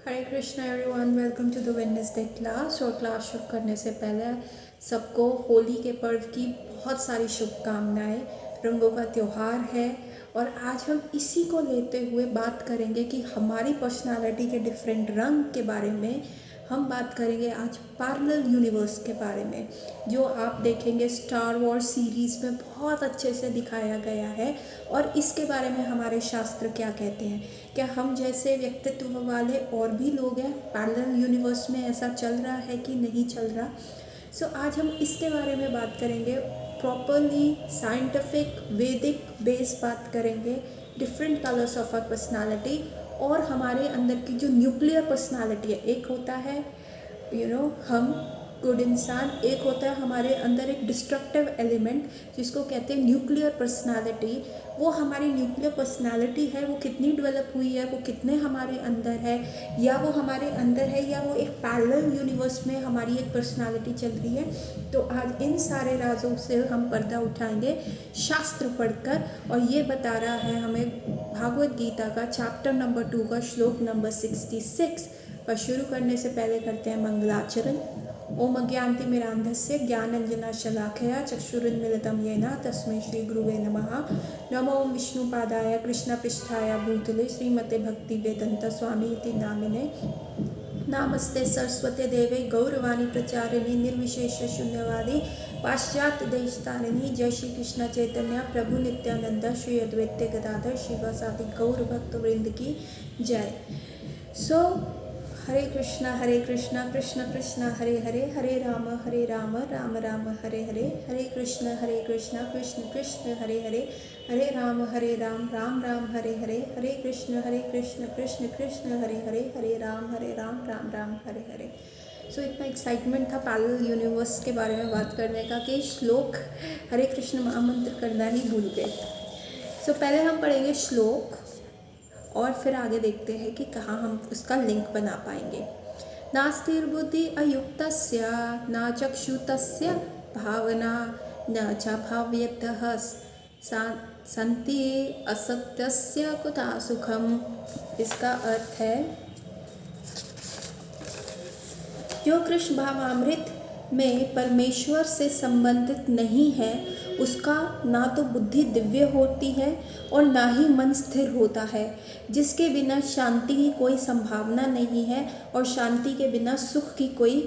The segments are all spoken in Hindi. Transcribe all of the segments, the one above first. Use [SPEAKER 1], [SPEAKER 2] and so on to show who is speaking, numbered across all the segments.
[SPEAKER 1] Hare Krishna everyone, welcome to the Wednesday class. और क्लास शुरू करने से पहले सबको होली के पर्व की बहुत सारी शुभकामनाएं। रंगों का त्यौहार है और आज हम इसी को लेते हुए बात करेंगे कि हमारी पर्सनालिटी के डिफरेंट रंग के बारे में हम बात करेंगे। आज पैरेलल यूनिवर्स के बारे में जो आप देखेंगे स्टार वॉर्स सीरीज़ में बहुत अच्छे से दिखाया गया है। और इसके बारे में हमारे शास्त्र क्या कहते हैं, क्या हम जैसे व्यक्तित्व वाले और भी लोग हैं, पैरेलल यूनिवर्स में ऐसा चल रहा है कि नहीं चल रहा। सो आज हम इसके बारे में बात करेंगे, प्रॉपरली साइंटिफिक वैदिक बेस बात करेंगे, different colours of our personality और हमारे अंदर की जो न्यूक्लियर पर्सनालिटी है। एक होता है हम गुड इंसान, एक होता है हमारे अंदर एक डिस्ट्रक्टिव एलिमेंट जिसको कहते हैं न्यूक्लियर पर्सनालिटी। वो हमारी न्यूक्लियर पर्सनालिटी है, वो कितनी डेवलप हुई है, वो कितने हमारे अंदर है, या वो हमारे अंदर है या वो एक पैरेलल यूनिवर्स में हमारी एक पर्सनालिटी चल रही है। तो आज इन सारे राजों से हम पर्दा उठाएंगे शास्त्र पढ़कर। और ये बता रहा है हमें भागवत गीता का चैप्टर नंबर 2 का श्लोक नंबर 66। पर शुरू करने से पहले करते हैं मंगलाचरण। ओम अज्ञानतिमिरान्धस्य ज्ञानाञ्जनशलाकया चक्षुरुन्मीलितं येन तस्मै श्री गुरुवे नमः। नमो विष्णुपादाय कृष्णपृष्ठाय भूतले श्रीमते भक्तिवेदांत स्वामी इति नामिने। नमस्ते सरस्वती देवे गौरवाणी प्रचारिणी निर्विशेष शून्यवादी पाश्चात्य देशतारिणी। जय श्री कृष्ण चैतन्य प्रभु नित्यानंद श्री अद्वैत गदाधर शिवासादि गौर भक्त वृंद की जय। हरे कृष्णा कृष्ण कृष्ण हरे हरे, हरे राम राम राम हरे हरे, हरे कृष्ण कृष्ण कृष्ण हरे हरे, हरे राम राम राम हरे हरे, हरे कृष्ण कृष्ण कृष्ण हरे हरे, हरे राम राम राम हरे हरे। सो इतना एक्साइटमेंट था पैरेलल यूनिवर्स के बारे में बात करने का कि श्लोक हरे कृष्ण महामंत्र करना ही भूल गए। सो पहले हम पढ़ेंगे श्लोक और फिर आगे देखते हैं कि कहाँ हम उसका लिंक बना पाएंगे। नास्तिर्बुद्धि अयुक्तस्य न चक्षुतस्य भावना न च भाव्यतः संति असत्यस्य कुतः सुखम। इसका अर्थ है जो कृष्ण भावामृत में परमेश्वर से संबंधित नहीं है उसका ना तो बुद्धि दिव्य होती है और ना ही मन स्थिर होता है। जिसके बिना शांति की कोई संभावना नहीं है और शांति के बिना सुख की कोई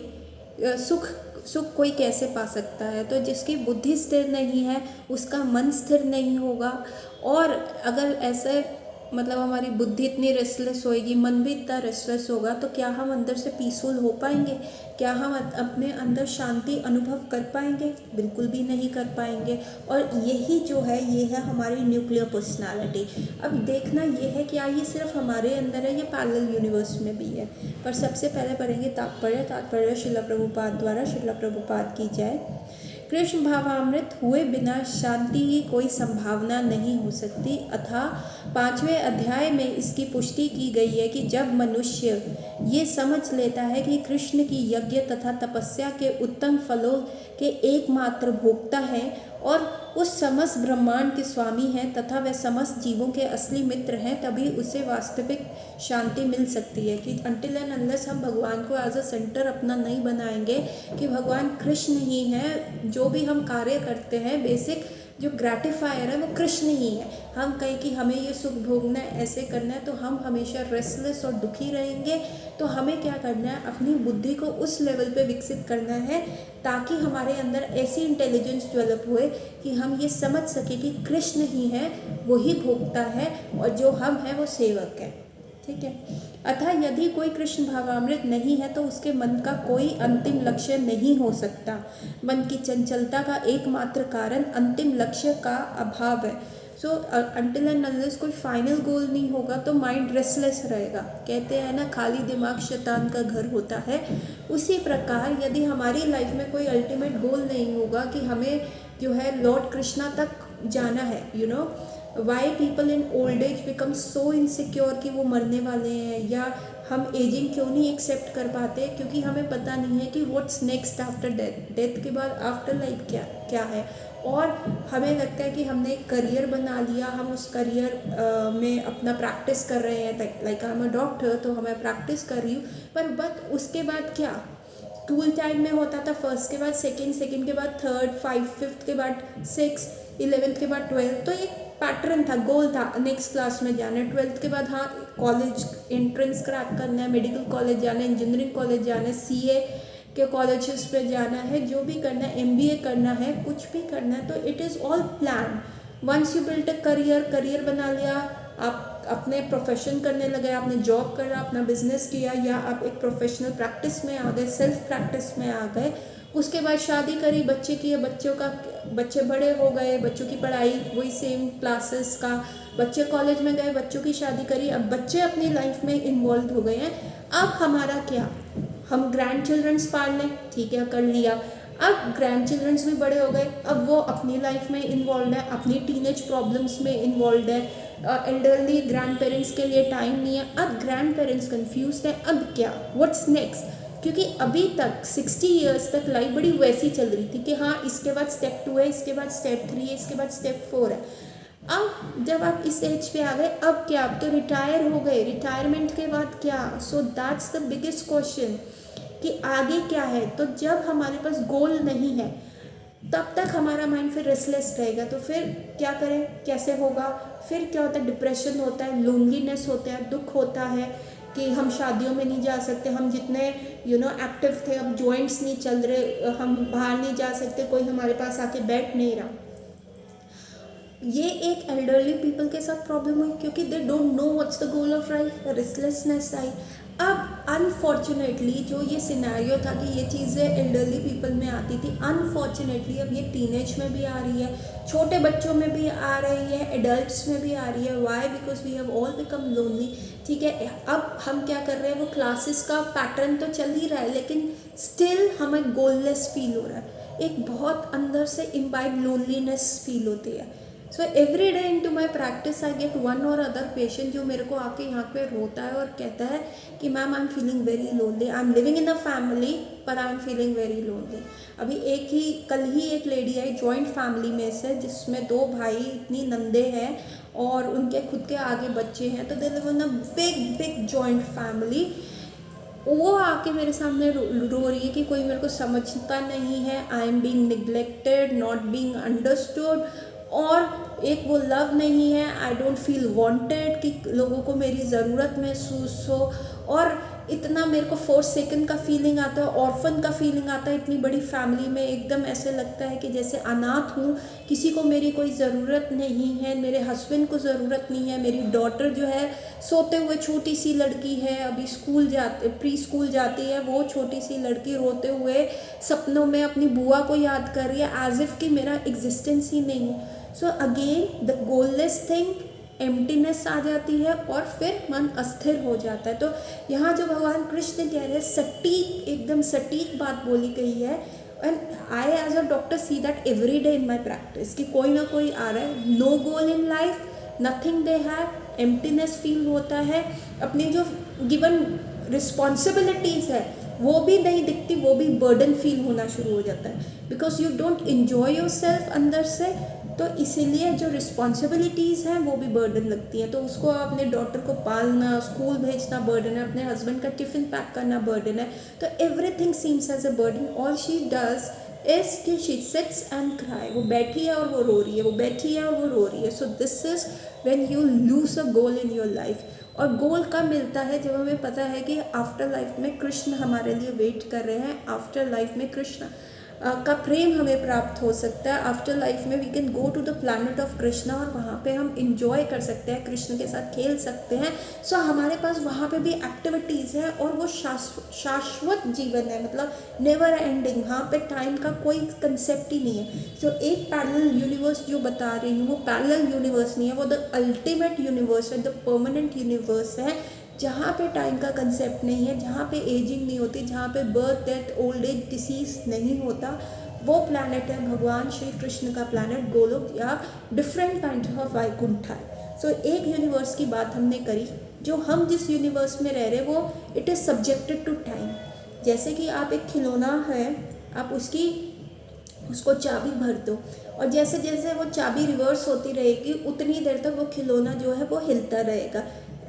[SPEAKER 1] सुख कोई कैसे पा सकता है। तो जिसकी बुद्धि स्थिर नहीं है उसका मन स्थिर नहीं होगा। और अगर ऐसे हमारी बुद्धि इतनी रेस्टलेस होएगी, मन भी इतना रेस्टलेस होगा, तो क्या हम अंदर से पीसफुल हो पाएंगे? क्या हम अपने अंदर शांति अनुभव कर पाएंगे? बिल्कुल भी नहीं कर पाएंगे। और यही जो है ये है हमारी न्यूक्लियर पर्सनालिटी। अब देखना ये है कि ये सिर्फ हमारे अंदर है या पैरेलल यूनिवर्स में भी है। पर सबसे पहले पढ़ेंगे तात्पर्य श्रील प्रभुपाद द्वारा। श्रील प्रभुपाद की जय। कृष्ण भावामृत हुए बिना शांति की कोई संभावना नहीं हो सकती। अतः 5वें अध्याय में इसकी पुष्टि की गई है कि जब मनुष्य ये समझ लेता है कि कृष्ण की यज्ञ तथा तपस्या के उत्तम फलों के एकमात्र भोक्ता है और उस समस्त ब्रह्मांड के स्वामी हैं तथा वह समस्त जीवों के असली मित्र हैं, तभी उसे वास्तविक शांति मिल सकती है। कि अनटिल एंड अनलेस हम भगवान को एज अ सेंटर अपना नहीं बनाएंगे कि भगवान कृष्ण ही है, जो भी हम कार्य करते हैं बेसिक जो ग्रेटिफायर है वो कृष्ण ही है। हम कहें कि हमें ये सुख भोगना है, ऐसे करना है, तो हम हमेशा रेस्टलेस और दुखी रहेंगे। तो हमें क्या करना है, अपनी बुद्धि को उस लेवल पे विकसित करना है ताकि हमारे अंदर ऐसी इंटेलिजेंस डेवलप हुए कि हम ये समझ सके कि कृष्ण ही है, वही भोगता है और जो हम हैं वो सेवक है। ठीक है। अतः यदि कोई कृष्ण भावामृत नहीं है तो उसके मन का कोई अंतिम लक्ष्य नहीं हो सकता। मन की चंचलता का एकमात्र कारण अंतिम लक्ष्य का अभाव है। सो अंटिल एंड अनलेस कोई फाइनल गोल नहीं होगा तो माइंड रेस्टलेस रहेगा। कहते हैं ना, खाली दिमाग शैतान का घर होता है। उसी प्रकार यदि हमारी लाइफ में कोई अल्टीमेट गोल नहीं होगा कि हमें जो है लॉर्ड कृष्णा तक जाना है, why people in old age become so insecure कि वो मरने वाले हैं, या हम एजिंग क्यों नहीं एक्सेप्ट कर पाते? क्योंकि हमें पता नहीं है कि what's next after death, death के बाद आफ्टर लाइफ क्या क्या है। और हमें लगता है कि हमने एक करियर बना लिया, हम उस करियर में अपना प्रैक्टिस कर रहे हैं, like I am a doctor तो मैं प्रैक्टिस कर रही हूँ, पर बट उसके बाद क्या? स्कूल टाइम में होता था फर्स्ट के बाद सेकंड, सेकंड के बाद थर्ड, फिफ्थ के बाद सिक्स, 11th के बाद 12th, तो एक पैटर्न था, गोल था नेक्स्ट क्लास में जाना है। 12th के बाद हाँ कॉलेज एंट्रेंस क्रैक करना है, मेडिकल कॉलेज जाना है, इंजीनियरिंग कॉलेज जाना है, सीए के कॉलेजेस पे जाना है, जो भी करना है, एमबीए करना है, कुछ भी करना है, तो it is all plan. Once you build a career, career बना लिया, आप अपने प्रोफेशन करने लगे, आपने जॉब करा, अपना बिजनेस किया, या आप एक प्रोफेशनल प्रैक्टिस में आ गए, सेल्फ प्रैक्टिस में आ गए। उसके बाद शादी करी, बच्चे किए, बच्चे बड़े हो गए, बच्चों की पढ़ाई वही सेम क्लासेस का, बच्चे कॉलेज में गए, बच्चों की शादी करी, अब बच्चे अपनी लाइफ में इन्वॉल्व हो गए हैं। अब हमारा क्या? हम ग्रैंड चिल्ड्रंस पाल लें, ठीक है, कर लिया। अब ग्रैंड चिल्ड्रंस भी बड़े हो गए, अब वो अपनी लाइफ में इन्वॉल्व है, अपनी टीनेज प्रॉब्लम्स में इन्वॉल्व है। एल्डरली ग्रैंड पेरेंट्स के लिए टाइम नहीं है, अब ग्रैंड पेरेंट्स कन्फ्यूज है, अब क्या, व्हाट्स नेक्स्ट? क्योंकि अभी तक 60 ईयर्स तक लाइफ बड़ी वैसी चल रही थी कि हाँ इसके बाद स्टेप 2 है, इसके बाद स्टेप 3 है, इसके बाद स्टेप 4 है। अब जब आप इस एज पे आ गए, अब क्या? अब तो रिटायर हो गए, रिटायरमेंट के बाद क्या? So that's the biggest question कि आगे क्या है। तो जब हमारे पास गोल नहीं है तब तक हमारा माइंड फिर रेस्टलेस रहेगा, तो फिर क्या करें, कैसे होगा? फिर क्या होता है? डिप्रेशन होता है, लोनलीनेस होता है, दुख होता है कि हम शादियों में नहीं जा सकते, हम जितने एक्टिव थे अब जॉइंट्स नहीं चल रहे, हम बाहर नहीं जा सकते, कोई हमारे पास आके बैठ नहीं रहा। ये एक एल्डरली पीपल के साथ प्रॉब्लम हुई क्योंकि they don't know what's the goal of life, restlessness आई। अब अनफॉर्चुनेटली जो ये सिनेरियो था कि ये चीज़ें एल्डरली पीपल में आती थी, अनफॉर्चुनेटली अब ये टीनेज में भी आ रही है, छोटे बच्चों में भी आ रही है, एडल्ट्स में भी आ रही है। Why? Because we have all become lonely. ठीक है, अब हम क्या कर रहे हैं, वो क्लासेस का पैटर्न तो चल ही रहा है, लेकिन स्टिल हमें गोललेस फील हो रहा है, एक बहुत अंदर से इम्बाइब लोनलीनेस फील होती है। So every day in to my practice I get one और अदर पेशेंट जो मेरे को आके यहाँ पे रोता है और कहता है कि ma'am I am feeling very lonely, I am living in a family पर I am feeling very lonely. अभी कल ही एक लेडी आई जॉइंट फैमिली में से, जिसमें 2 भाई, इतनी नंदे हैं और उनके खुद के आगे बच्चे हैं, तो they live in a big joint family. वो आके मेरे सामने रो रही है कि कोई मेरे को समझता नहीं है, I am being neglected, not being understood, और एक वो लव नहीं है, आई डोंट फील वांटेड कि लोगों को मेरी ज़रूरत महसूस हो, और इतना मेरे को फोरसेकन का फीलिंग आता है, ऑर्फन का फीलिंग आता है। इतनी बड़ी फैमिली में एकदम ऐसे लगता है कि जैसे अनाथ हूँ, किसी को मेरी कोई ज़रूरत नहीं है, मेरे हस्बैंड को ज़रूरत नहीं है, मेरी डॉटर जो है सोते हुए छोटी सी लड़की है, अभी प्री स्कूल जाती है, वो छोटी सी लड़की रोते हुए सपनों में अपनी बुआ को याद कर रही है, एज इफ़ कि मेरा एग्जिस्टेंस ही नहीं है। So again the goalless thing, emptiness आ जाती है और फिर मन अस्थिर हो जाता है। तो यहाँ जो भगवान कृष्ण कह रहे हैं, सटीक, एकदम सटीक बात बोली गई है। And I as a doctor see that every day in my practice कि कोई ना कोई आ रहा है, no goal in life, nothing they have, emptiness feel होता है, अपनी जो गिवन रिस्पॉन्सिबिलिटीज़ है वो भी नहीं दिखती, वो भी बर्डन फील होना शुरू हो जाता है, because you don't enjoy your self अंदर से। तो इसीलिए जो रिस्पॉन्सिबिलिटीज़ हैं वो भी बर्डन लगती हैं। तो उसको अपने डॉटर को पालना, स्कूल भेजना बर्डन है, अपने हस्बैंड का टिफ़िन पैक करना बर्डन है, तो everything seems as a burden. All she does is कि शी सिट्स एंड क्राई, वो बैठी है और वो रो रही है, वो बैठी है और वो रो रही है। So this is when you lose a goal in your life. और गोल कब मिलता है? जब हमें पता है कि आफ्टर लाइफ में कृष्ण हमारे लिए वेट कर रहे हैं, आफ्टर लाइफ में कृष्ण का प्रेम हमें प्राप्त हो सकता है। आफ्टर लाइफ में we can go to the planet of Krishna और वहाँ पे हम इंजॉय कर सकते हैं, कृष्ण के साथ खेल सकते हैं। सो हमारे पास वहाँ पे भी एक्टिविटीज़ हैं और वो शाश्वत जीवन है, मतलब नेवर एंडिंग। वहाँ पे टाइम का कोई कंसेप्ट ही नहीं है। सो एक पैरेलल यूनिवर्स जो बता रही हूँ, वो पैरेलल यूनिवर्स नहीं है, वो द अल्टीमेट यूनिवर्स है, द परमानेंट यूनिवर्स है, जहाँ पे टाइम का कंसेप्ट नहीं है, जहाँ पे एजिंग नहीं होती, जहाँ पे birth, death, old age, disease नहीं होता, वो प्लैनेट है भगवान श्री कृष्ण का प्लैनेट गोलोक, या डिफरेंट काइंड ऑफ वैकुंठ है। सो एक यूनिवर्स की बात हमने करी, जो हम जिस यूनिवर्स में रह रहे वो it is subjected to time. जैसे कि आप एक खिलौना है, आप उसको चाबी भर दो और जैसे जैसे वो चाबी रिवर्स होती रहेगी उतनी देर तक वो खिलौना जो है वो हिलता रहेगा।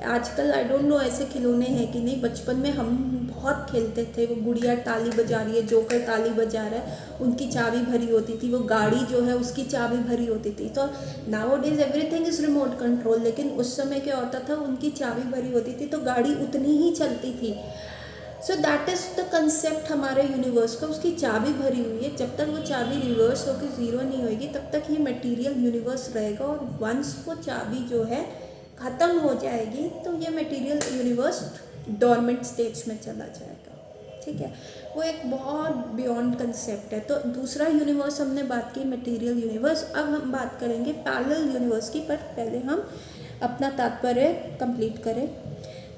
[SPEAKER 1] आजकल आई डोंट नो ऐसे खिलौने हैं कि नहीं, बचपन में हम बहुत खेलते थे। वो गुड़िया ताली बजा रही है, जोकर ताली बजा रहा है, उनकी चाबी भरी होती थी। वो गाड़ी जो है उसकी चाबी भरी होती थी। तो now days everything is remote control, लेकिन उस समय क्या होता था, उनकी चाबी भरी होती थी तो गाड़ी उतनी ही चलती थी। So that is the concept हमारे यूनिवर्स का, उसकी चाबी भरी हुई है। जब तक वो चाबी रिवर्स होकर ज़ीरो नहीं होगी तब तक ये मटेरियल यूनिवर्स रहेगा, और वंस वो चाबी जो है ख़त्म हो जाएगी तो ये मटेरियल यूनिवर्स डोरमेंट स्टेज में चला जाएगा। ठीक है, वो एक बहुत बियॉन्ड कंसेप्ट है। तो दूसरा यूनिवर्स हमने बात की मटेरियल यूनिवर्स। अब हम बात करेंगे पैरेलल यूनिवर्स की, पर पहले हम अपना तात्पर्य कंप्लीट करें।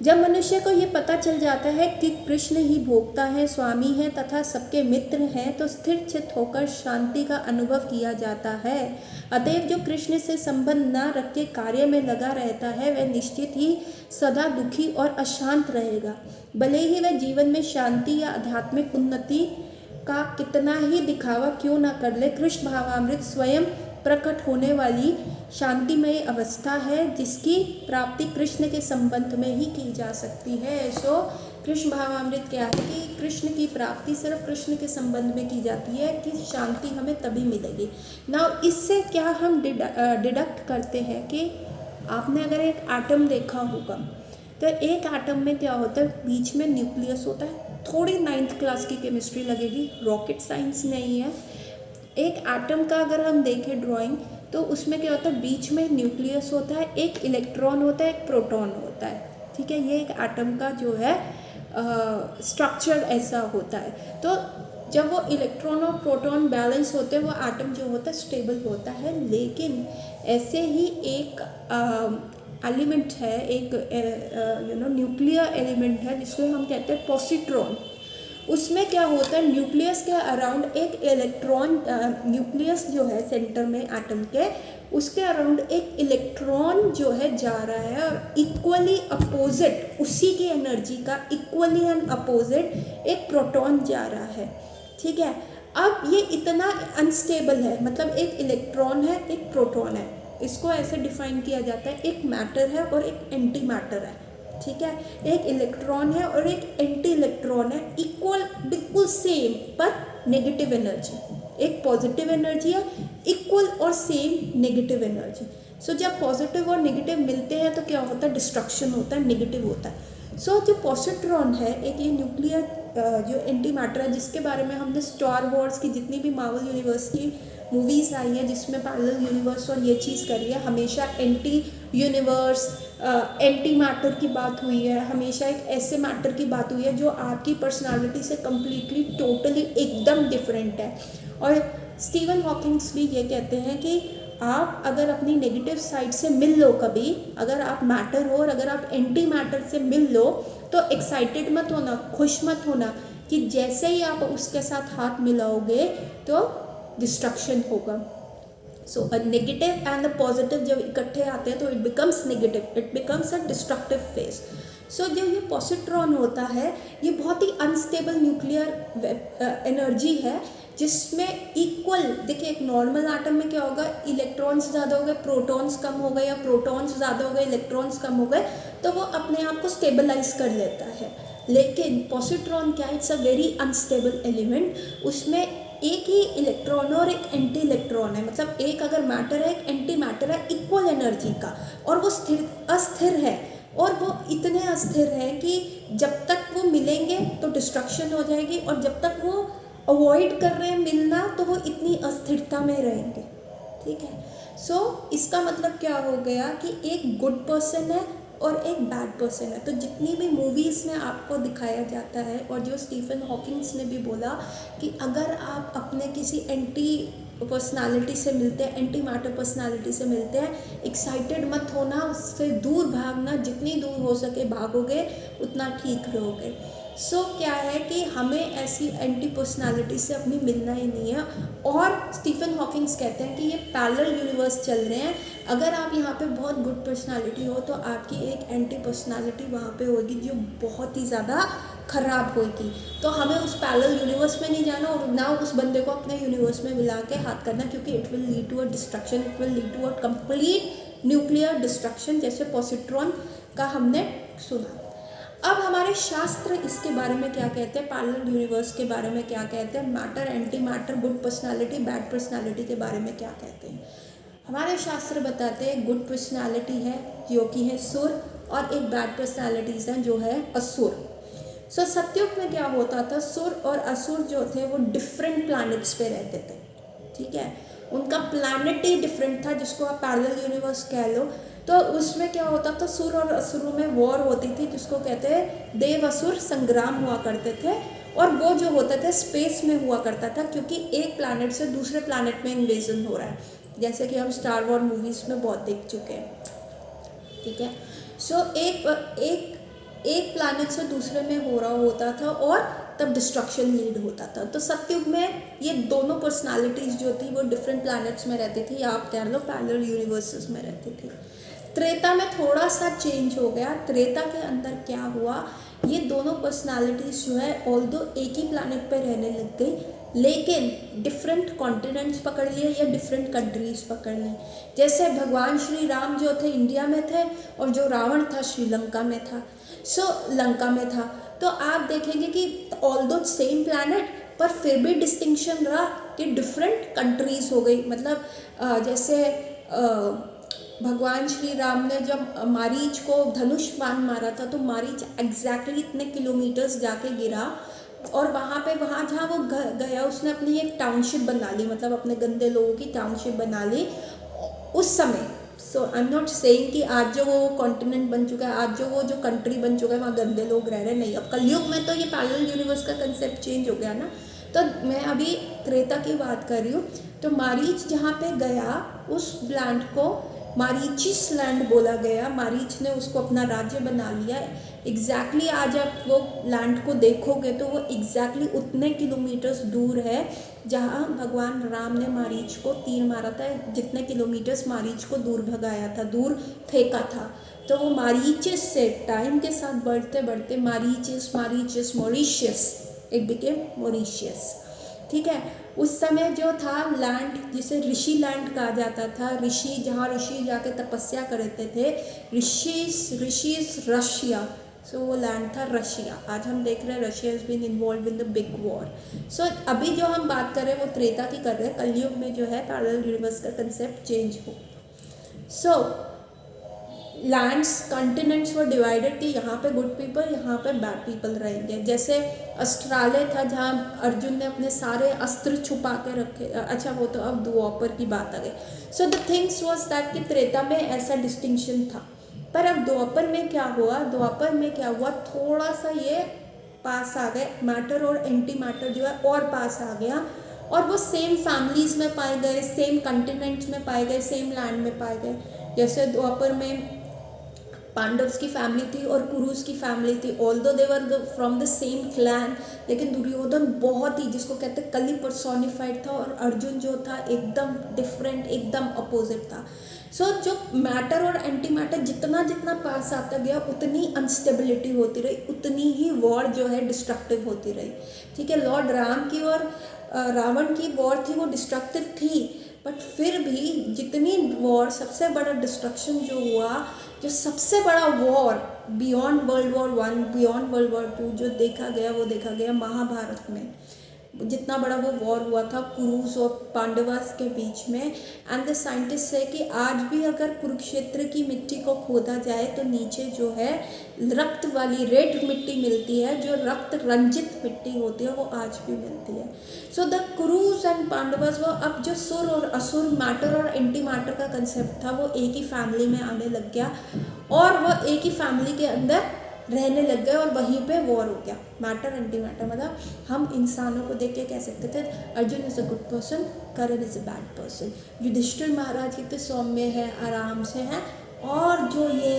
[SPEAKER 1] जब मनुष्य को ये पता चल जाता है कि कृष्ण ही भोक्ता है, स्वामी है तथा सबके मित्र हैं, तो स्थिर चित्त होकर शांति का अनुभव किया जाता है। अतएव जो कृष्ण से संबंध न रख के कार्य में लगा रहता है वह निश्चित ही सदा दुखी और अशांत रहेगा। भले ही वह जीवन में शांति या आध्यात्मिक उन्नति का कितना ही दिखावा क्यों न कर ले, कृष्ण भावामृत स्वयं प्रकट होने वाली शांतिमय अवस्था है जिसकी प्राप्ति कृष्ण के संबंध में ही की जा सकती है। सो कृष्ण भावामृत क्या है कि कृष्ण की प्राप्ति सिर्फ कृष्ण के संबंध में की जाती है, कि शांति हमें तभी मिलेगी। नाउ इससे क्या हम डिडक्ट करते हैं कि आपने अगर एक एटम देखा होगा तो एक एटम में क्या होता है, बीच में न्यूक्लियस होता है। थोड़ी 9th क्लास की केमिस्ट्री लगेगी, रॉकेट साइंस नहीं है। एक एटम का अगर हम देखें ड्राइंग तो उसमें क्या होता है, बीच में न्यूक्लियस होता है, एक इलेक्ट्रॉन होता है, एक प्रोटॉन होता है। ठीक है, ये एक एटम का जो है स्ट्रक्चर ऐसा होता है। तो जब वो इलेक्ट्रॉन और प्रोटॉन बैलेंस होते हैं वो एटम जो होता है स्टेबल होता है। लेकिन ऐसे ही एक एलिमेंट है, एक न्यूक्लियर एलिमेंट है जिसको हम कहते हैं पॉजिट्रॉन। उसमें क्या होता है, न्यूक्लियस के अराउंड एक इलेक्ट्रॉन, न्यूक्लियस जो है सेंटर में एटम के, उसके अराउंड एक इलेक्ट्रॉन जो है जा रहा है और इक्वली अपोजिट उसी की एनर्जी का इक्वली एंड अपोजिट एक प्रोटॉन जा रहा है। ठीक है, अब ये इतना अनस्टेबल है, मतलब एक इलेक्ट्रॉन है एक प्रोटॉन है, इसको ऐसे डिफाइन किया जाता है, एक मैटर है और एक एंटी मैटर है। ठीक है, एक इलेक्ट्रॉन है और एक एंटी इलेक्ट्रॉन है, इक्वल बिल्कुल सेम पर नेगेटिव एनर्जी। एक पॉजिटिव एनर्जी है, इक्वल और सेम नेगेटिव एनर्जी। सो जब पॉजिटिव और नेगेटिव मिलते हैं तो क्या होता है, डिस्ट्रक्शन होता है, नेगेटिव होता है। सो जो पॉजिट्रॉन है, एक ये न्यूक्लियर जो एंटी मैटर है, जिसके बारे में हमने स्टार वॉर्स की जितनी भी मार्वल यूनिवर्स की मूवीज़ आई हैं जिसमें पैरेलल यूनिवर्स और ये चीज़ करी है, हमेशा एंटी यूनिवर्स एंटी मैटर की बात हुई है, हमेशा एक ऐसे मैटर की बात हुई है जो आपकी पर्सनालिटी से कम्प्लीटली टोटली एकदम डिफरेंट है। और स्टीवन हॉकिंग्स भी ये कहते हैं कि आप अगर अपनी नेगेटिव साइड से मिल लो कभी, अगर आप मैटर हो और अगर आप एंटी मैटर से मिल लो तो एक्साइटेड मत होना, खुश मत होना कि जैसे ही आप उसके साथ हाथ मिलाओगे तो डिस्ट्रक्शन होगा। So a negative and a positive जब इकट्ठे आते हैं तो it becomes negative, it becomes a destructive phase. So जो ये पॉजिट्रॉन होता है ये बहुत ही अनस्टेबल न्यूक्लियर एनर्जी है जिसमें इक्वल, देखिए एक नॉर्मल एटम में क्या होगा, इलेक्ट्रॉन्स ज़्यादा हो गए प्रोटॉन्स कम हो गए, या प्रोटॉन्स ज़्यादा हो गए इलेक्ट्रॉन्स कम हो गए, तो वो अपने आप को स्टेबलाइज कर लेता है। लेकिन पॉजिट्रॉन क्या है, it's a very unstable element. उसमें एक ही इलेक्ट्रॉन और एक एंटी इलेक्ट्रॉन है, मतलब एक अगर मैटर है एक एंटी मैटर है इक्वल एनर्जी का, और वो अस्थिर है, और वो इतने अस्थिर है कि जब तक वो मिलेंगे तो डिस्ट्रक्शन हो जाएगी, और जब तक वो अवॉइड कर रहे हैं मिलना तो वो इतनी अस्थिरता में रहेंगे। ठीक है, सो इसका मतलब क्या हो गया कि एक गुड पर्सन है और एक बैड पर्सन है। तो जितनी भी मूवीज़ में आपको दिखाया जाता है, और जो स्टीफन हॉकिंग्स ने भी बोला कि अगर आप अपने किसी एंटी पर्सनालिटी से मिलते हैं, एंटी मैटर पर्सनालिटी से मिलते हैं। एक्साइटेड मत होना, उससे दूर भागना, जितनी दूर हो सके भागोगे उतना ठीक रहोगे। सो क्या है कि हमें ऐसी एंटी पर्सनालिटी से अपनी मिलना ही नहीं है। और स्टीफन हॉकिंग्स कहते हैं कि ये पैरेलल यूनिवर्स चल रहे हैं। अगर आप यहाँ पे बहुत गुड पर्सनालिटी हो तो आपकी एक एंटी पर्सनालिटी वहाँ पे होगी जो बहुत ही ज़्यादा ख़राब होगी। तो हमें उस पैरेलल यूनिवर्स में नहीं जाना और ना उस बंदे को अपने यूनिवर्स में मिला के हाथ करना, क्योंकि it will lead to a destruction, it will lead to a complete nuclear destruction, जैसे पॉजिट्रॉन का हमने सुना। अब हमारे शास्त्र इसके बारे में क्या कहते हैं, पैरेलल यूनिवर्स के बारे में क्या कहते हैं, matter, anti matter, good personality, bad personality के बारे में क्या कहते हैं। हमारे शास्त्र बताते हैं गुड पर्सनालिटी है जो कि है सुर, और एक बैड पर्सनालिटीज़ हैं जो है असुर। सो सतयुग में क्या होता था, सुर और असुर जो थे वो डिफरेंट प्लैनेट्स पे रहते थे, ठीक है, उनका प्लैनेट ही डिफरेंट था, जिसको आप पैरेलल यूनिवर्स कह लो। तो उसमें क्या होता था, सुर और असुरों में वॉर होती थी, जिसको कहते हैं देव असुर संग्राम हुआ करते थे। और वो जो होता था स्पेस में हुआ करता था, क्योंकि एक प्लैनेट से दूसरे प्लैनेट में इन्वेजन हो रहा है, जैसे कि हम स्टार वॉर मूवीज़ में बहुत देख चुके हैं, ठीक है। सो एक प्लैनेट से दूसरे में हो रहा होता था और तब डिस्ट्रक्शन लीड होता था। तो सतयुग में ये दोनों पर्सनालिटीज़ जो थी वो डिफरेंट प्लैनेट्स में रहती थी, आप कह लो पैरेलल यूनिवर्सेस में रहती थी। त्रेता में थोड़ा सा चेंज हो गया। त्रेता के अंदर क्या हुआ, ये दोनों पर्सनालिटीज़ जो है ऑल्दो एक ही प्लैनेट पे रहने लग गई, लेकिन डिफरेंट कॉन्टिनेंट्स पकड़ लिए या डिफरेंट कंट्रीज़ पकड़ ली। जैसे भगवान श्री राम जो थे इंडिया में थे और जो रावण था श्रीलंका में था, लंका में था। तो आप देखेंगे कि ऑल्दो सेम प्लैनेट पर फिर भी डिस्टिंक्शन रहा कि डिफरेंट कंट्रीज़ हो गई। मतलब जैसे भगवान श्री राम ने जब मारीच को धनुष बाण मारा था, तो मारीच एग्जैक्टली इतने किलोमीटर्स जाके गिरा, और वहाँ जहाँ वो गया उसने अपनी एक टाउनशिप बना ली, मतलब अपने गंदे लोगों की टाउनशिप बना ली उस समय। सो आई एम नॉट सेइंग कि आज जो वो कॉन्टिनेंट बन चुका है, आज जो कंट्री बन चुका है वहाँ गंदे लोग रह रहे, नहीं। अब कलयुग में तो ये पैरेलल यूनिवर्स का कंसेप्ट चेंज हो गया ना। तो मैं अभी त्रेता की बात कर रही हूँ। तो मारीच जहाँ पे गया उस लैंड को मारीचिस लैंड बोला गया। मारीच ने उसको अपना राज्य बना लिया। एग्जैक्टली आज आप वो लैंड को देखोगे तो वो एग्जैक्टली उतने किलोमीटर्स दूर है जहाँ भगवान राम ने मारीच को तीर मारा था, जितने किलोमीटर्स मारीच को दूर भगाया था, दूर फेंका था। तो वो मारीचिस से टाइम के साथ बढ़ते बढ़ते मारीचिस मॉरिशियस, इट बिकेम मॉरिशियस, ठीक है। उस समय जो था लैंड, जिसे ऋषि लैंड कहा जाता था, ऋषि जहाँ ऋषि जाके तपस्या करते थे, ऋषिस रशिया, सो वो लैंड था रशिया। आज हम देख रहे हैं Russia is been involve in the big war. So अभी जो हम बात कर रहे हैं वो त्रेता की कर रहे हैं। कलयुग में जो है पैरेलल यूनिवर्स का कंसेप्ट चेंज हो। सो लैंड्स, कॉन्टिनेंट्स वर डिवाइडेड कि यहाँ पे गुड पीपल, यहाँ पे बैड पीपल रहेंगे। जैसे ऑस्ट्रेलिया था जहाँ अर्जुन ने अपने सारे अस्त्र छुपा के रखे। अच्छा वो तो अब द्वापर की बात आ गई। So the things was that कि त्रेता में ऐसा डिस्टिंक्शन था, पर अब द्वापर में क्या हुआ, थोड़ा सा ये पास आ गए, मैटर और एंटी मैटर जो है और पास आ गया, और वो सेम फैमिलीज़ में पाए गए, सेम कॉन्टिनेंट्स में पाए गए, सेम लैंड में पाए गए। जैसे द्वापर में पांडव्स की फैमिली थी और कुरुस की फैमिली थी, although they were from the same clan, लेकिन दुर्योधन बहुत ही, जिसको कहते हैं कली पर्सोनिफाइड था, और अर्जुन जो था एकदम डिफरेंट, एकदम अपोजिट था। सो जो मैटर और एंटी मैटर जितना जितना पास आता गया उतनी अनस्टेबिलिटी होती रही, उतनी ही वॉर जो है डिस्ट्रक्टिव होती रही, ठीक है। लॉर्ड राम की और रावण की वॉर थी वो डिस्ट्रक्टिव थी, बट फिर भी जितनी वॉर, सबसे बड़ा डिस्ट्रक्शन जो हुआ, जो सबसे बड़ा war beyond world war 1, beyond world war 2 जो देखा गया महाभारत में। जितना बड़ा वो वॉर हुआ था कुरुस और पांडवास के बीच में। एंड द साइंटिस्ट से कि आज भी अगर कुरुक्षेत्र की मिट्टी को खोदा जाए तो नीचे जो है रक्त वाली रेड मिट्टी मिलती है, जो रक्त रंजित मिट्टी होती है वो आज भी मिलती है। सो द कुरुस एंड पांडवास, वो अब जो सुर और असुर, मैटर और एंटी मैटर का कंसेप्ट था वो एक ही फैमिली में आने लग गया, और वो एक ही फैमिली के अंदर रहने लग गए और वहीं पे वॉर हो गया। मैटर एंटी मैटर, मतलब हम इंसानों को देख के कह सकते थे Arjun is a good person, Karan is a bad person. Yudhishthir महाराज कितने सौम्य है, आराम से हैं, और जो ये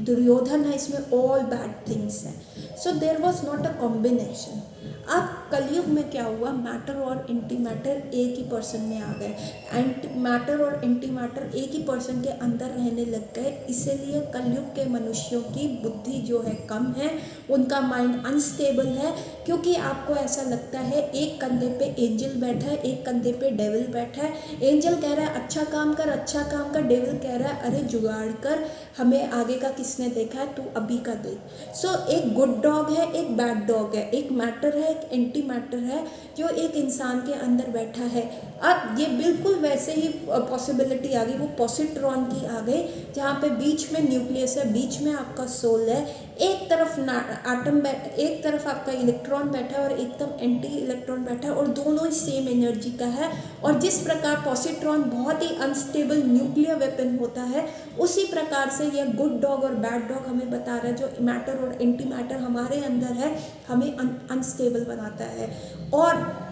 [SPEAKER 1] दुर्योधन है इसमें ऑल बैड थिंग्स हैं। So there was not a combination. अब कलयुग में क्या हुआ, मैटर और एंटी मैटर एक ही पर्सन में आ गए, एंटी मैटर और एंटी मैटर एक ही पर्सन के अंदर रहने लग गए। इसीलिए कलयुग के मनुष्यों की बुद्धि जो है कम है, उनका माइंड अनस्टेबल है, क्योंकि आपको ऐसा लगता है एक कंधे पे एंजल बैठा है, एक कंधे पे डेविल बैठा है। एंजल कह रहा है अच्छा काम कर, अच्छा काम कर, डेविल कह रहा है अरे जुगाड़ कर, हमें आगे का किसने देखा है, तू अभी का देख। सो एक गुड डॉग है, एक बैड डॉग है, एक मैटर है, एक एंटी मैटर है, जो एक इंसान के अंदर बैठा है। अब ये बिल्कुल वैसे ही पॉसिबिलिटी आ गई, वो पॉजिट्रॉन की आ गई, जहाँ पे बीच में न्यूक्लियस है, बीच में आपका सोल है, एक तरफ एटम एक तरफ आपका इलेक्ट्रॉन बैठा है और एकदम एंटी इलेक्ट्रॉन बैठा है, और दोनों ही सेम एनर्जी का है। और जिस प्रकार पॉजिट्रॉन बहुत ही अनस्टेबल न्यूक्लियर वेपन होता है, उसी प्रकार से यह गुड डॉग और बैड डॉग हमें बता रहा है, जो मैटर और एंटी मैटर हमारे अंदर है हमें अनस्टेबल बनाता है, और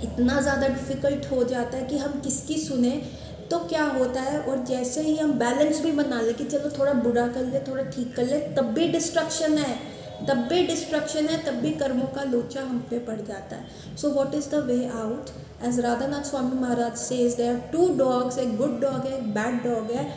[SPEAKER 1] इतना ज़्यादा डिफ़िकल्ट हो जाता है कि हम किसकी सुने। तो क्या होता है, और जैसे ही हम बैलेंस भी बना ले कि चलो थोड़ा बुरा कर ले, थोड़ा ठीक कर ले, तब भी डिस्ट्रक्शन है, तब भी डिस्ट्रक्शन है, तब भी कर्मों का लोचा हम पे पड़ जाता है। So what is the way out? As Radhanath Swami Maharaj says there are two dogs, एक गुड डॉग है, एक बैड डॉग है।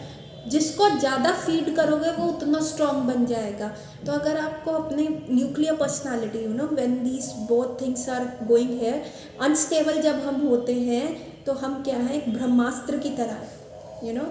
[SPEAKER 1] जिसको ज़्यादा फीड करोगे वो उतना स्ट्रॉन्ग बन जाएगा। तो अगर आपको अपने nuclear personality, you know when these both things are going here, unstable जब हम होते हैं तो हम क्या है, एक ब्रह्मास्त्र की तरह, यू नो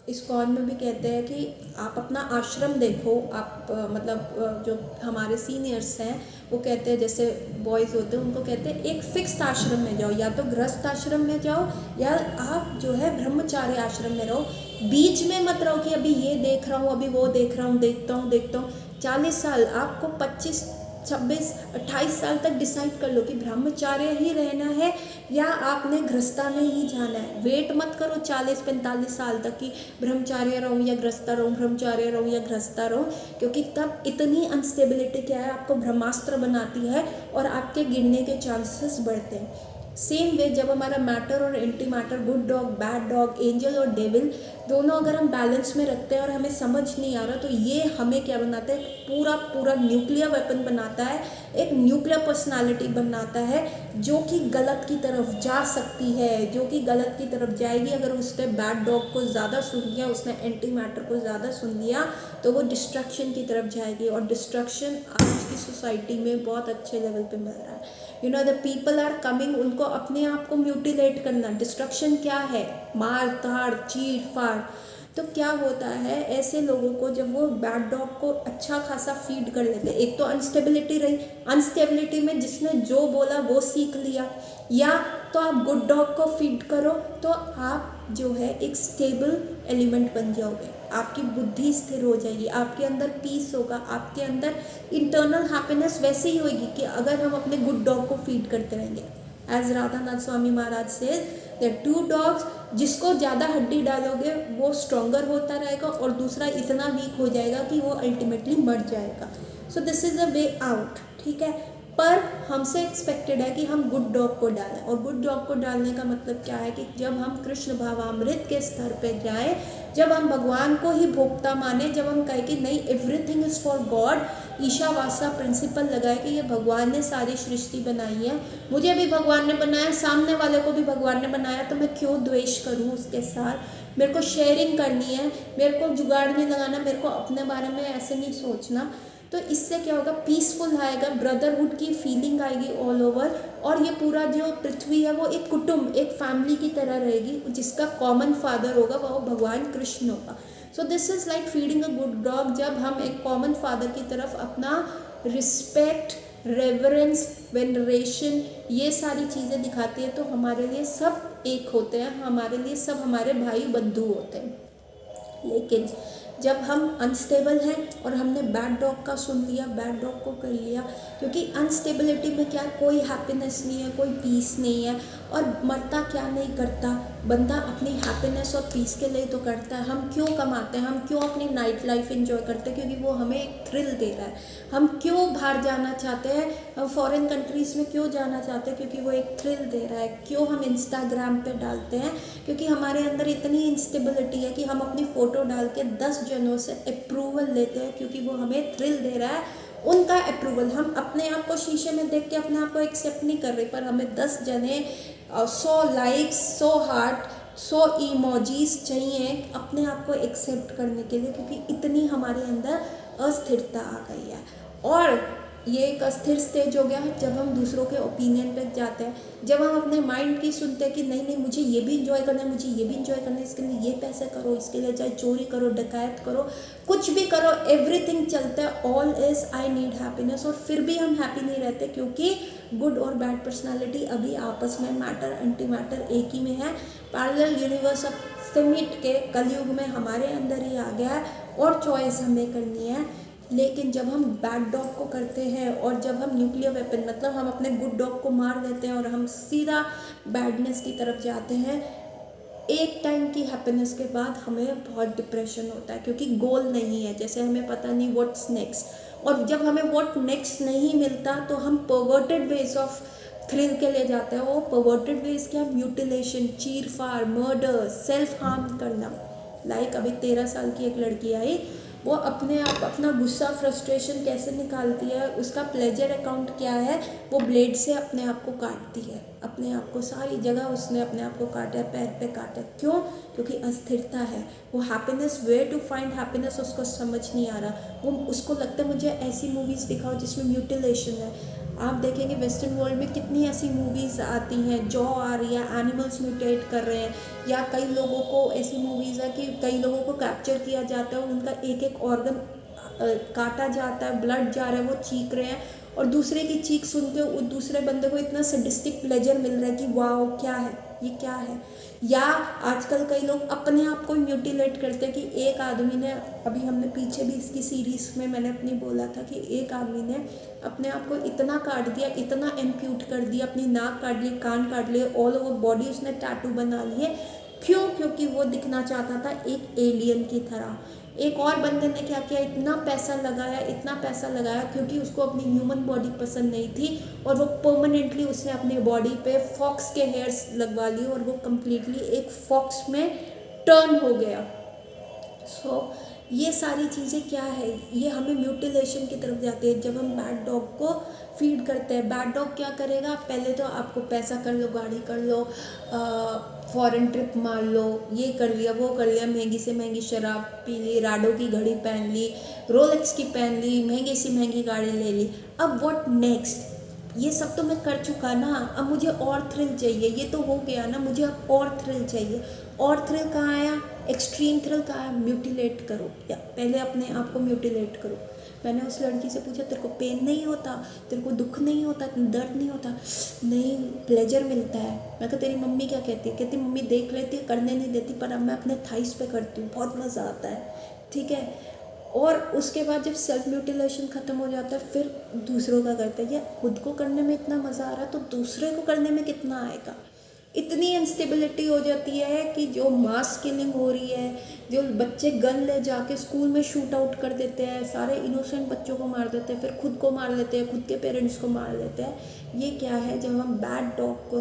[SPEAKER 1] इस्कॉन में भी कहते हैं कि आप अपना आश्रम देखो। आप मतलब जो हमारे सीनियर्स हैं वो कहते हैं, जैसे बॉयज़ होते हैं उनको कहते हैं एक फिक्स्ड आश्रम में जाओ, या तो गृहस्थ आश्रम में जाओ या आप जो है ब्रह्मचार्य आश्रम में रहो। बीच में मत रहो कि अभी ये देख रहा हूँ, अभी वो देख रहा हूँ, देखता हूँ। 40 साल आपको 25, 26, 28 साल तक डिसाइड कर लो कि ब्रह्मचार्य ही रहना है या आपने गृहस्था में ही जाना है। वेट मत करो 40-45 साल तक कि ब्रह्मचार्य रहूँ या गृहस्था रहूँ, ब्रह्मचार्य रहूँ या गृहस्था रहूँ, क्योंकि तब इतनी अनस्टेबिलिटी क्या है, आपको ब्रह्मास्त्र बनाती है और आपके गिरने के चांसेस बढ़ते हैं। सेम वे जब हमारा मैटर और anti matter, good dog, bad dog, angel और डेविल, दोनों अगर हम बैलेंस में रखते हैं और हमें समझ नहीं आ रहा, तो ये हमें क्या बनाता है, पूरा न्यूक्लियर वेपन बनाता है, एक न्यूक्लियर पर्सनालिटी बनाता है, जो कि गलत की तरफ जा सकती है, जो कि गलत की तरफ जाएगी। अगर उसने बैड डॉग को ज़्यादा सुन लिया, उसने एंटी मैटर को ज़्यादा सुन लिया, तो वो डिस्ट्रक्शन की तरफ जाएगी। और डिस्ट्रक्शन आज की सोसाइटी में बहुत अच्छे लेवल पे मिल रहा है। You know the people are coming, उनको अपने आप को म्यूटिलेट करना। डिस्ट्रक्शन क्या है, मार धाड़, चीर फाड़। तो क्या होता है ऐसे लोगों को, जब वो बैड डॉग को अच्छा खासा फीड कर लेते, एक तो अनस्टेबिलिटी रही, अनस्टेबिलिटी में जिसने जो बोला वो सीख लिया, या तो आप गुड डॉग को फीड करो तो आप जो है एक स्टेबल एलिमेंट बन जाओगे, आपकी बुद्धि स्थिर हो जाएगी, आपके अंदर पीस होगा, आपके अंदर इंटरनल हैप्पीनेस वैसे ही होगी कि अगर हम अपने गुड डॉग को फीड करते रहेंगे। एज राधानाथ स्वामी महाराज से देयर टू डॉग्स, जिसको ज़्यादा हड्डी डालोगे वो स्ट्रॉन्गर होता रहेगा और दूसरा इतना वीक हो जाएगा कि वो अल्टीमेटली मर जाएगा। So this is a way out, ठीक है। पर हमसे एक्सपेक्टेड है कि हम गुड डॉग को डालें, और गुड डॉग को डालने का मतलब क्या है कि जब हम कृष्ण भावामृत के स्तर पे जाएं, जब हम भगवान को ही भोक्ता माने, जब हम कहें कि नहीं एवरीथिंग इज़ फॉर गॉड, ईशावासा प्रिंसिपल लगाए कि ये भगवान ने सारी सृष्टि बनाई है, मुझे भी भगवान ने बनाया, सामने वाले को भी भगवान ने बनाया, तो मैं क्यों द्वेष करूँ उसके साथ। मेरे को शेयरिंग करनी है, मेरे को जुगाड़ नहीं लगाना, मेरे को अपने बारे में ऐसे नहीं सोचना। तो इससे क्या होगा, पीसफुल आएगा, ब्रदरहुड की फीलिंग आएगी ऑल ओवर, और ये पूरा जो पृथ्वी है वो एक कुटुंब, एक फैमिली की तरह रहेगी, जिसका कॉमन फादर होगा वो भगवान कृष्ण होगा। So this is like feeding a good dog. जब हम एक कॉमन फादर की तरफ अपना रिस्पेक्ट, रेवरेंस, वेनरेशन, ये सारी चीज़ें दिखाती है, तो हमारे लिए सब एक होते हैं, हमारे लिए सब हमारे भाई बंधु होते हैं। लेकिन जब हम अनस्टेबल हैं और हमने बैड डॉग का सुन लिया, बैड डॉग को कर लिया, क्योंकि अनस्टेबिलिटी में क्या, कोई हैप्पीनेस नहीं है, कोई पीस नहीं है, और मरता क्या नहीं करता, बंदा अपनी हैप्पीनेस और पीस के लिए तो करता है। हम क्यों कमाते हैं, हम क्यों अपनी नाइट लाइफ एंजॉय करते हैं, क्योंकि वो हमें एक थ्रिल दे रहा है। हम क्यों बाहर जाना चाहते हैं, हम फॉरेन कंट्रीज़ में क्यों जाना चाहते हैं, क्योंकि वो एक थ्रिल दे रहा है। क्यों हम इंस्टाग्राम पे डालते हैं, क्योंकि हमारे अंदर इतनी इंस्टेबिलिटी है कि हम अपनी फ़ोटो डाल के 10 जनों से अप्रूवल लेते हैं, क्योंकि वो हमें थ्रिल दे रहा है, उनका अप्रूवल। हम अपने आप को शीशे में देख के अपने आप को एक्सेप्ट नहीं कर रहे, पर हमें 10 जने 100 लाइक्स, 100 हार्ट, 100 इमोजीज चाहिए अपने आप को एक्सेप्ट करने के लिए, क्योंकि इतनी हमारे अंदर अस्थिरता आ गई है। और ये एक अस्थिर स्टेज हो गया जब हम दूसरों के ओपिनियन पे जाते हैं, जब हम अपने माइंड की सुनते हैं कि नहीं नहीं मुझे ये भी इंजॉय करना है, मुझे ये भी इंजॉय करना है, इसके लिए ये पैसे करो, इसके लिए चाहे चोरी करो, डकैत करो, कुछ भी करो, एवरीथिंग चलता है, all is I need happiness. और फिर भी हम हैप्पी नहीं रहते, क्योंकि गुड और बैड पर्सनालिटी अभी आपस में, मैटर एंटी मैटर एक ही में है। पैरेलल यूनिवर्स से मिट के कलयुग में हमारे अंदर ही आ गया है, और चॉइस हमें करनी है। लेकिन जब हम बैड डॉग को करते हैं, और जब हम न्यूक्लियर वेपन, मतलब हम अपने गुड डॉग को मार देते हैं और हम सीधा बैडनेस की तरफ जाते हैं, एक टाइम की हैप्पीनेस के बाद हमें बहुत डिप्रेशन होता है, क्योंकि गोल नहीं है। जैसे हमें पता नहीं व्हाट्स नेक्स्ट, और जब हमें व्हाट नेक्स्ट नहीं मिलता तो हम परवर्टेड वेज ऑफ थ्रिल के लिए जाते हैं। वो परवर्टेड वेज क्या, म्यूटिलेशन, चीर फाड़, मर्डर, सेल्फ हार्म करना। लाइक अभी 13 साल की एक लड़की आई, वो अपने आप अपना गुस्सा, फ्रस्ट्रेशन कैसे निकालती है, उसका प्लेजर अकाउंट क्या है, वो ब्लेड से अपने आप को काटती है, अपने आप को सारी जगह उसने अपने आप को काटा है, पैर पे काटा है। क्यों? क्योंकि अस्थिरता है। वो happiness, where to find happiness उसको समझ नहीं आ रहा। वो उसको लगता है मुझे ऐसी मूवीज़ दिखाओ जिसमें म्यूटिलेशन है। आप देखेंगे वेस्टर्न वर्ल्ड में कितनी ऐसी मूवीज़ आती हैं, जॉ आ रही है, एनिमल्स म्यूटेट कर रहे हैं, या कई लोगों को ऐसी मूवीज़ है कि कई लोगों को कैप्चर किया जाता है और उनका एक एक ऑर्गन काटा जाता है, ब्लड जा रहा है, वो चीख रहे हैं, और दूसरे की चीख सुन के वो दूसरे बंदे को इतना सडिस्टिक प्लेजर मिल रहा है कि वाह क्या है, ये क्या है। या आजकल कई लोग अपने आप को म्यूटिलेट करते हैं कि एक आदमी ने, अभी हमने पीछे भी इसकी सीरीज़ में मैंने अपनी बोला था कि एक आदमी ने अपने आप को इतना काट दिया, इतना एम्प्यूट कर दिया, अपनी नाक काट ली, कान काट लिए, ऑल ओवर बॉडी उसने टैटू बना लिए। क्यों? क्योंकि वो दिखना चाहता था एक एलियन की तरह। एक और बंदे ने क्या किया, इतना पैसा लगाया, इतना पैसा लगाया, क्योंकि उसको अपनी ह्यूमन बॉडी पसंद नहीं थी, और वो परमानेंटली उसने अपनी बॉडी पे फॉक्स के हेयर्स लगवा लिए, और वो कम्प्लीटली एक फॉक्स में टर्न हो गया। सो ये सारी चीज़ें क्या है, ये हमें म्यूटिलेशन की तरफ जाती है। जब हम बैड डॉग को फीड करते हैं, बैड डॉग क्या करेगा, पहले तो आपको पैसा कर लो, गाड़ी कर लो, फॉरेन ट्रिप मार लो, ये कर लिया, वो कर लिया, महंगी से महंगी शराब पी ली, राडो की घड़ी पहन ली, रोलेक्स की पहन ली, महंगी से महंगी गाड़ी ले ली। अब व्हाट नेक्स्ट, ये सब तो मैं कर चुका ना, अब मुझे और थ्रिल चाहिए, ये तो हो गया ना, मुझे अब और थ्रिल चाहिए। और थ्रिल कहाँ आया, एक्सट्रीम थ्रिल कहाँ है, म्यूटिलेट करो, या पहले अपने आप को म्यूटिलेट करो। मैंने उस लड़की से पूछा तेरे को पेन नहीं होता, तेरे को दुख नहीं होता, दर्द नहीं होता? नहीं, प्लेजर मिलता है। मैं कहा तेरी मम्मी क्या कहती है? कहती मम्मी देख लेती है, करने नहीं देती, पर अब मैं अपने थाइस पे करती हूँ, बहुत मज़ा आता है। ठीक है। और उसके बाद जब सेल्फ म्यूटिलेशन ख़त्म हो जाता है, फिर दूसरों का करते हैं। या खुद को करने में इतना मज़ा आ रहा है तो दूसरे को करने में कितना आएगा। इतनी इंस्टेबिलिटी हो जाती है कि जो मास किलिंग हो रही है, जो बच्चे गन ले जाके स्कूल में शूट आउट कर देते हैं, सारे इनोसेंट बच्चों को मार देते हैं, फिर खुद को मार लेते हैं, खुद के पेरेंट्स को मार देते हैं। ये क्या है, जब हम बैड डॉग को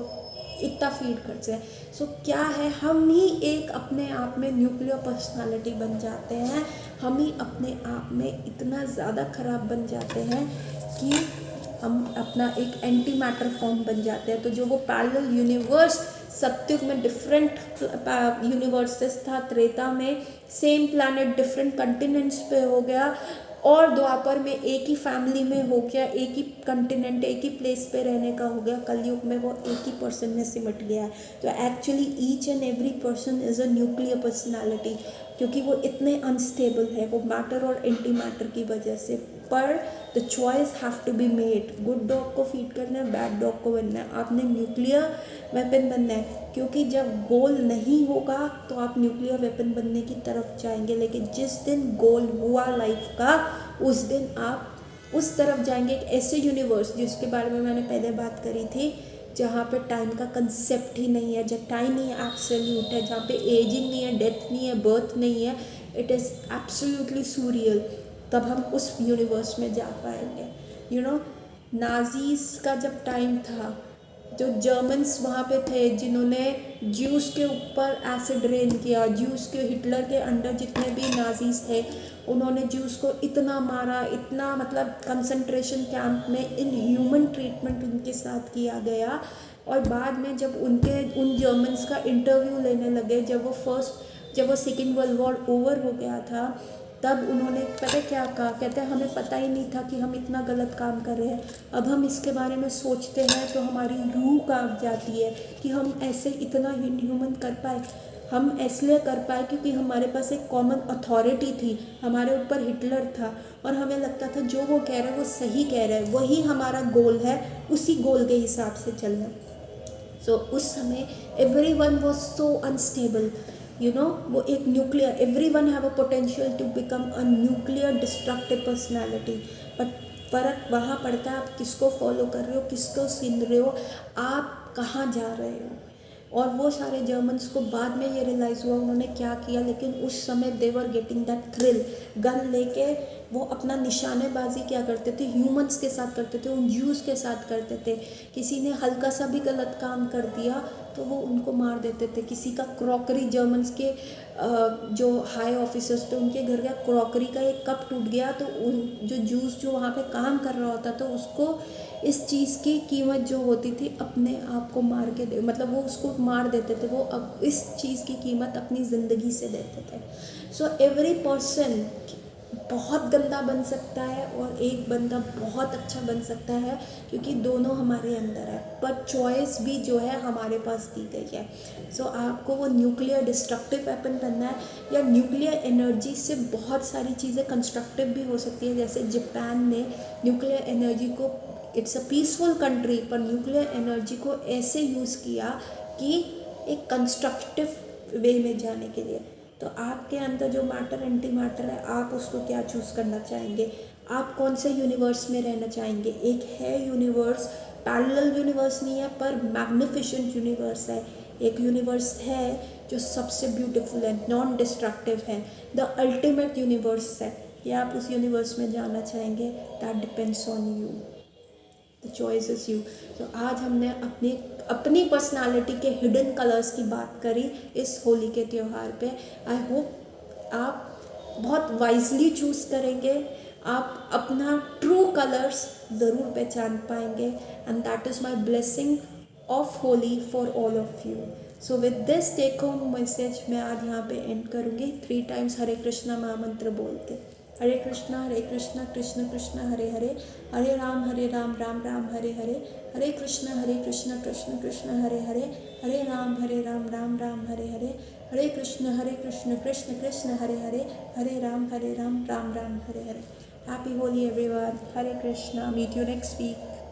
[SPEAKER 1] इतना फीड करते हैं। सो क्या है, हम ही एक अपने आप में न्यूक्लियर पर्सनालिटी बन जाते हैं। हम ही अपने आप में इतना ज़्यादा ख़राब बन जाते हैं कि हम अपना एक एंटी मैटर फॉर्म बन जाते हैं। तो जो वो पैरेलल यूनिवर्स सत्युग में डिफरेंट यूनिवर्सेस था, त्रेता में सेम प्लैनेट डिफरेंट कंटिनेंट्स पे हो गया, और द्वापर में एक ही फैमिली में हो गया, एक ही कंटिनेंट, एक ही प्लेस पे रहने का हो गया। कलयुग में वो एक ही पर्सन में सिमट गया। तो actually each and every person is a nuclear personality, क्योंकि वो इतने अनस्टेबल है, वो मैटर और एंटी मैटर की वजह से। पर the choice have to be made, good dog को फीड करना है, बैड डॉग को बनना है, आपने न्यूक्लियर वेपन बनना है। क्योंकि जब गोल नहीं होगा तो आप न्यूक्लियर वेपन बनने की तरफ जाएंगे, लेकिन जिस दिन गोल हुआ लाइफ का, उस दिन आप उस तरफ जाएंगे। एक ऐसे यूनिवर्स जिसके बारे में मैंने पहले बात करी थी जहाँ पे टाइम का कंसेप्ट ही नहीं है, जब टाइम ही एब्सोल्यूट है, जहाँ पे एजिंग नहीं है, डेथ नहीं है, बर्थ नहीं है, इट इज़ एब्सोल्युटली सूरियल, तब हम उस यूनिवर्स में जा पाएंगे। यू नो, नाजीज़ का जब टाइम था, जो जर्मन्स वहाँ पे थे जिन्होंने ज्यूस के ऊपर एसिड रेन किया, ज्यूस के, हिटलर के अंडर जितने भी नाजीज थे उन्होंने ज्यूस को इतना मारा, इतना मतलब कंसंट्रेशन कैंप में इन ह्यूमन ट्रीटमेंट उनके साथ किया गया। और बाद में जब उन जर्मन्स का इंटरव्यू लेने लगे, जब वो सेकेंड वर्ल्ड वॉर ओवर हो गया था, तब उन्होंने पता क्या कहा, कहते हैं हमें पता ही नहीं था कि हम इतना गलत काम कर रहे हैं। अब हम इसके बारे में सोचते हैं तो हमारी रूह कांप जाती है कि हम ऐसे इतना इनह्यूमन कर पाए। हम इसलिए कर पाए क्योंकि हमारे पास एक कॉमन अथॉरिटी थी, हमारे ऊपर हिटलर था और हमें लगता था जो वो कह रहे हैं वो सही कह रहे हैं, वही हमारा गोल है, उसी गोल के हिसाब से चलना। सो उस समय everyone was so unstable, you know, वो एक nuclear, everyone have a potential to become a nuclear destructive personality, but फर्क वहाँ पड़ता है आप किसको फॉलो कर रहे हो, किसको सुन रहे हो, आप कहाँ जा रहे हो। और वो सारे जर्मन्स को बाद में ये रियलाइज़ हुआ उन्होंने क्या किया, लेकिन उस समय they were getting that thrill, gun लेके वो अपना निशानेबाजी क्या करते थे, ह्यूमंस के साथ करते थे, उन ज्यूज़ के साथ करते थे। किसी ने हल्का सा भी गलत काम कर दिया तो वो उनको मार देते थे। किसी का क्रॉकरी, जर्मन्स के जो हाई ऑफिसर्स थे उनके घर का क्रॉकरी का एक कप टूट गया तो उन जो ज्यूज़ जो वहाँ पे काम कर रहा होता था उसको इस चीज़ की कीमत जो होती थी अपने आप को मार के दे, मतलब वो उसको मार देते थे, वो अब इस चीज़ की कीमत अपनी ज़िंदगी से देते थे। सो एवरी पर्सन बहुत गंदा बन सकता है और एक बंदा बहुत अच्छा बन सकता है, क्योंकि दोनों हमारे अंदर है, पर चॉइस भी जो है हमारे पास दी गई है। सो आपको वो न्यूक्लियर डिस्ट्रक्टिव वेपन बनना है, या न्यूक्लियर एनर्जी से बहुत सारी चीज़ें कंस्ट्रक्टिव भी हो सकती है। जैसे जापान ने न्यूक्लियर एनर्जी को, इट्स अ पीसफुल कंट्री, पर न्यूक्लियर एनर्जी को ऐसे यूज़ किया कि एक कंस्ट्रक्टिव वे में जाने के लिए। तो आपके अंदर जो मैटर एंटी मैटर है, आप उसको क्या चूज़ करना चाहेंगे, आप कौन से यूनिवर्स में रहना चाहेंगे। एक है यूनिवर्स, पैरेलल यूनिवर्स नहीं है पर मैग्निफिसेंट यूनिवर्स है। एक यूनिवर्स है जो सबसे ब्यूटीफुल है, नॉन डिस्ट्रक्टिव है, द अल्टीमेट यूनिवर्स है। या आप उस यूनिवर्स में जाना चाहेंगे, that depends on you, the choice is you. तो आज हमने अपनी पर्सनालिटी के हिडन कलर्स की बात करी इस होली के त्यौहार पे। आई होप आप बहुत वाइजली चूज़ करेंगे, आप अपना ट्रू कलर्स ज़रूर पहचान पाएंगे, and that is my blessing of Holi for all of you. So with this take home message मैं आज यहाँ पे एंड करूँगी 3 टाइम्स हरे कृष्णा महामंत्र बोल के। Hare Krishna Krishna Krishna Hare Hare, Hare Ram Ram Ram Hare Hare, Hare Krishna Krishna Krishna Hare Hare, Hare Ram Ram Ram Hare Hare, Hare Krishna Krishna Krishna Hare Hare, Hare Ram Ram Ram Hare Hare. Happy Holi everyone, Hare Krishna, meet you next week.